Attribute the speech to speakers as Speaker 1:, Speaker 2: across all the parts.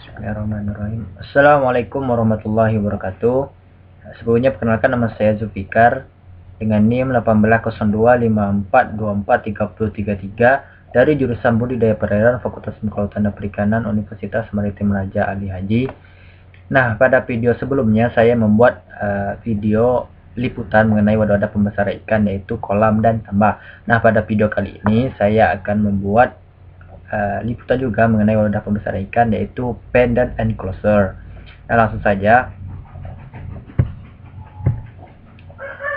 Speaker 1: Bismillahirrahmanirrahim. Assalamualaikum warahmatullahi wabarakatuh. Sebelumnya perkenalkan, nama saya Zulfikar dengan NIM 180254243033 dari jurusan Budidaya Perairan Fakultas Kelautan dan Perikanan Universitas Maritim Raja Ali Haji. Nah, pada video sebelumnya saya membuat video liputan mengenai wadah-wadah pembesaran ikan, yaitu kolam dan tambak. Nah, pada video kali ini saya akan membuat liputan juga mengenai wadah pembesaran ikan, yaitu pen dan enclosure. Nah, langsung saja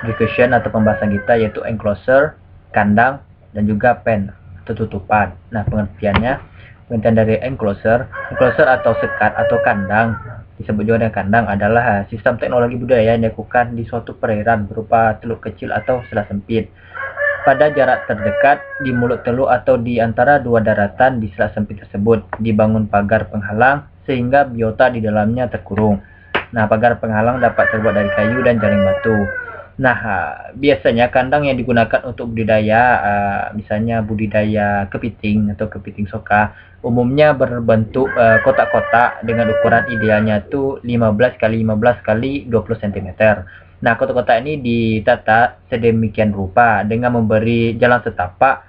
Speaker 1: description atau pembahasan kita, yaitu enclosure, kandang, dan juga pen atau tutupan. Nah, pengertian dari enclosure atau sekat atau kandang, disebut juga dengan kandang, adalah sistem teknologi budidaya yang dilakukan di suatu perairan berupa teluk kecil atau selat sempit pada jarak terdekat di mulut teluk atau di antara dua daratan di selat sempit tersebut. Dibangun pagar penghalang sehingga biota di dalamnya terkurung. Nah, pagar penghalang dapat terbuat dari kayu dan jaring batu. Nah, biasanya kandang yang digunakan untuk budidaya, misalnya budidaya kepiting atau kepiting soka, umumnya berbentuk kotak-kotak dengan ukuran idealnya itu 15 x 15 x 20 cm. Nah, kotak-kotak ini ditata sedemikian rupa dengan memberi jalan setapak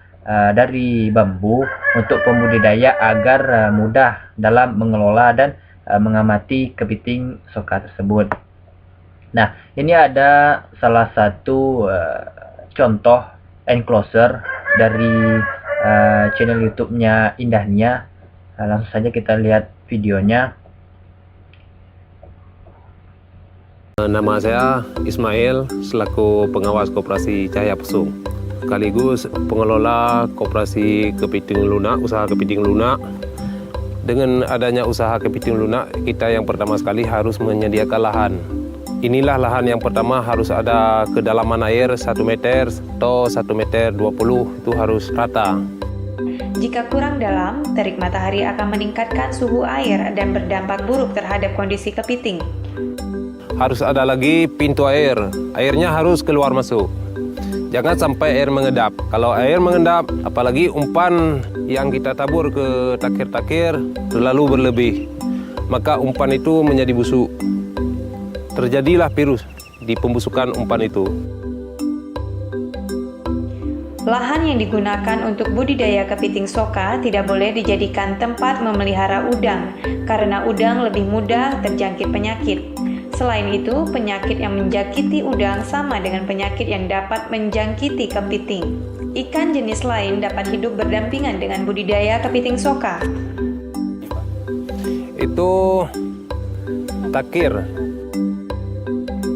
Speaker 1: dari bambu untuk pembudidaya agar mudah dalam mengelola dan mengamati kepiting soka tersebut. Nah, ini ada salah satu contoh enclosure dari channel YouTube-nya Indahnia. Langsung saja kita lihat videonya.
Speaker 2: Nama saya Ismail selaku pengawas Koperasi Cahaya Pesung, sekaligus pengelola Koperasi Kepiting Lunak, usaha kepiting lunak. Dengan adanya usaha kepiting lunak, kita yang pertama sekali harus menyediakan lahan. Inilah lahan yang pertama, harus ada kedalaman air 1 meter atau 1,20 meter, itu harus rata.
Speaker 3: Jika kurang dalam, terik matahari akan meningkatkan suhu air dan berdampak buruk terhadap kondisi kepiting.
Speaker 2: Harus ada lagi pintu air, airnya harus keluar masuk. Jangan sampai air mengendap. Kalau air mengendap, apalagi umpan yang kita tabur ke takir-takir terlalu berlebih, maka umpan itu menjadi busuk. Terjadilah virus di pembusukan umpan itu.
Speaker 3: Lahan yang digunakan untuk budidaya kepiting soka tidak boleh dijadikan tempat memelihara udang, karena udang lebih mudah terjangkit penyakit. Selain itu, penyakit yang menjangkiti udang sama dengan penyakit yang dapat menjangkiti kepiting. Ikan jenis lain dapat hidup berdampingan dengan budidaya kepiting soka.
Speaker 2: Itu takir.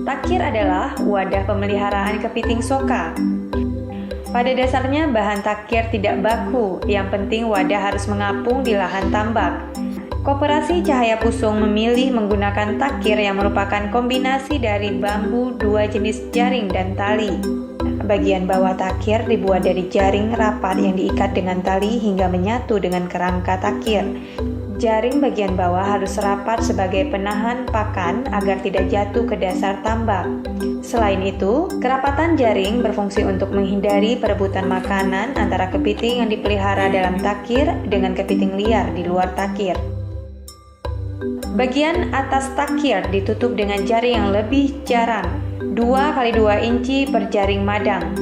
Speaker 3: Takir adalah wadah pemeliharaan kepiting soka. Pada dasarnya bahan takir tidak baku, yang penting wadah harus mengapung di lahan tambak. Koperasi Cahaya Pesung memilih menggunakan takir yang merupakan kombinasi dari bambu, 2 jenis jaring dan tali. Bagian bawah takir dibuat dari jaring rapat yang diikat dengan tali hingga menyatu dengan kerangka takir. Jaring bagian bawah harus rapat sebagai penahan pakan agar tidak jatuh ke dasar tambak. Selain itu, kerapatan jaring berfungsi untuk menghindari perebutan makanan antara kepiting yang dipelihara dalam takir dengan kepiting liar di luar takir. Bagian atas takir ditutup dengan jaring yang lebih jarang, 2 x 2 inci per jaring madang.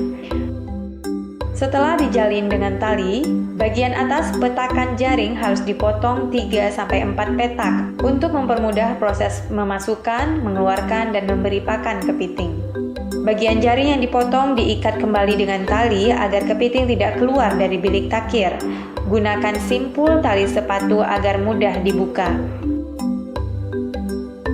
Speaker 3: Setelah dijalin dengan tali, bagian atas petakan jaring harus dipotong 3-4 petak untuk mempermudah proses memasukkan, mengeluarkan, dan memberi pakan kepiting. Bagian jaring yang dipotong diikat kembali dengan tali agar kepiting tidak keluar dari bilik takir. Gunakan simpul tali sepatu agar mudah dibuka.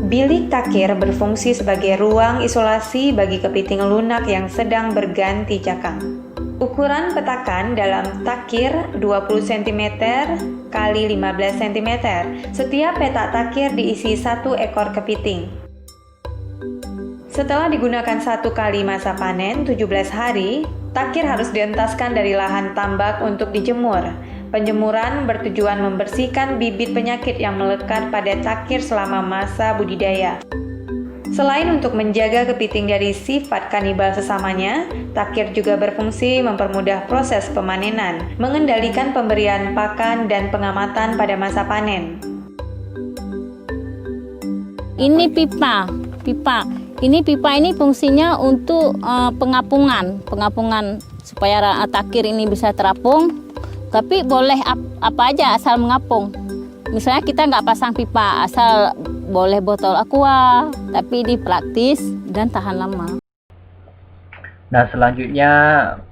Speaker 3: Bilik takir berfungsi sebagai ruang isolasi bagi kepiting lunak yang sedang berganti cakang. Ukuran petakan dalam takir 20 cm x 15 cm. Setiap petak takir diisi 1 ekor kepiting. Setelah digunakan 1 kali masa panen 17 hari, takir harus dientaskan dari lahan tambak untuk dijemur. Penjemuran bertujuan membersihkan bibit penyakit yang melekat pada takir selama masa budidaya. Selain untuk menjaga kepiting dari sifat kanibal sesamanya, takir juga berfungsi mempermudah proses pemanenan, mengendalikan pemberian pakan dan pengamatan pada masa panen.
Speaker 4: Ini pipa. Ini pipa ini fungsinya untuk pengapungan supaya takir ini bisa terapung. Tapi boleh apa aja asal mengapung. Misalnya kita nggak pasang pipa, asal boleh botol aqua, tapi ini praktis dan tahan lama.
Speaker 1: Nah, selanjutnya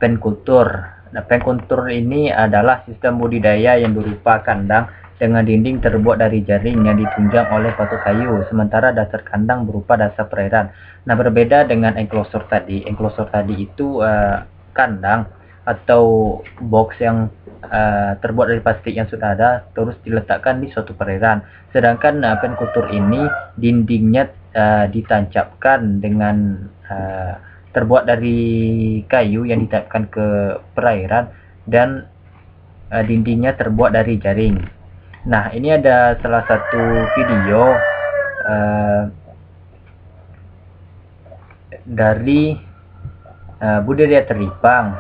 Speaker 1: penkultur. Nah, penkultur ini adalah sistem budidaya yang berupa kandang dengan dinding terbuat dari jaring yang ditunjang oleh batu kayu, sementara dasar kandang berupa dasar perairan. Nah, berbeda dengan enclosure tadi. Enclosure tadi itu kandang atau box yang terbuat dari plastik yang sudah ada terus diletakkan di suatu perairan. Sedangkan penkultur ini dindingnya ditancapkan dengan terbuat dari kayu yang ditancapkan ke perairan dan dindingnya terbuat dari jaring. Nah, ini ada salah satu video dari budidaya teripang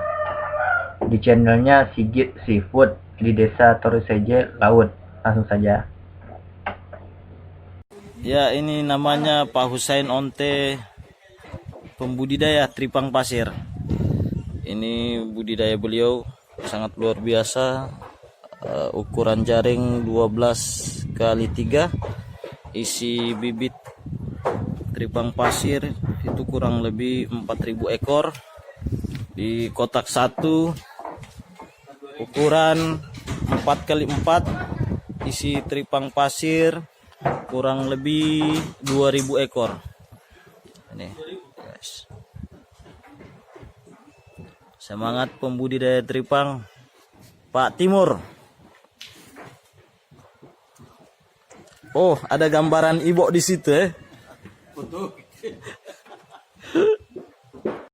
Speaker 1: di channelnya Sigit Seafood di Desa Toruseje Laut. Langsung saja.
Speaker 5: Ya, ini namanya Pak Husain Onte, pembudidaya teripang pasir. Ini budidaya beliau sangat luar biasa. Ukuran jaring 12 kali 3, isi bibit teripang pasir itu kurang lebih 4.000 ekor. Di kotak 1 ukuran 4 kali 4, isi teripang pasir kurang lebih 2.000 ekor. Ini, guys. Semangat pembudidaya teripang Pak Timur. Oh, ada gambaran ibu di situ,